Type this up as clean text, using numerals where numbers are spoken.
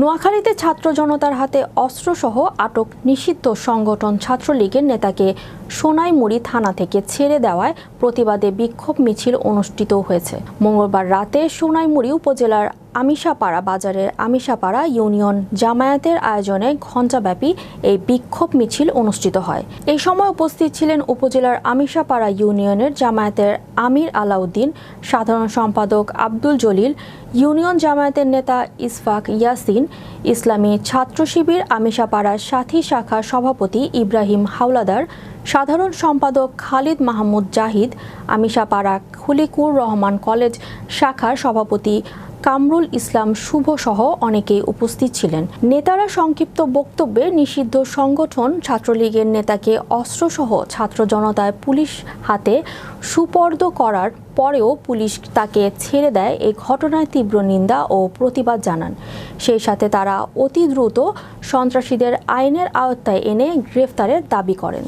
নোয়াখালীতে ছাত্র জনতার হাতে অস্ত্রসহ আটক নিষিদ্ধ সংগঠন ছাত্রলীগের নেতাকে সোনাইমুড়ি থানা থেকে ছেড়ে দেওয়ায় প্রতিবাদে বিক্ষোভ মিছিল অনুষ্ঠিত হয়েছে। মঙ্গলবার রাতে সোনাইমুড়ি উপজেলার আমিশাপাড়া বাজারের আমিশাপাড়া ইউনিয়ন জামায়াতের আয়োজনে ঘণ্টাব্যাপী এই বিক্ষোভ মিছিল অনুষ্ঠিত হয়। এই সময় উপস্থিত ছিলেন উপজেলার আমিশাপাড়া ইউনিয়নের জামায়াতের আমির আলাউদ্দিন, সাধারণ সম্পাদক আব্দুল জলিল, ইউনিয়ন জামায়াতের নেতা ইসফাক ইয়াসিন, ইসলামী ছাত্র শিবির আমিশাপাড়ার সাথী শাখার সভাপতি ইব্রাহিম হাওলাদার, সাধারণ সম্পাদক খালিদ মাহমুদ জাহিদ, আমিশাপাড়া খলিকুর রহমান কলেজ শাখার সভাপতি কামরুল ইসলাম শুভ সহ অনেকেই উপস্থিত ছিলেন। নেতারা সংক্ষিপ্ত বক্তব্যে নিষিদ্ধ সংগঠন ছাত্রলীগের নেতাকে অস্ত্রসহ ছাত্র জনতায় পুলিশ হাতে সুপর্দ করার পরেও পুলিশ তাকে ছেড়ে দেয় এই ঘটনায় তীব্র নিন্দা ও প্রতিবাদ জানান। সেই সাথে তারা অতি দ্রুত সন্ত্রাসীদের আইনের আওতায় এনে গ্রেফতারের দাবি করেন।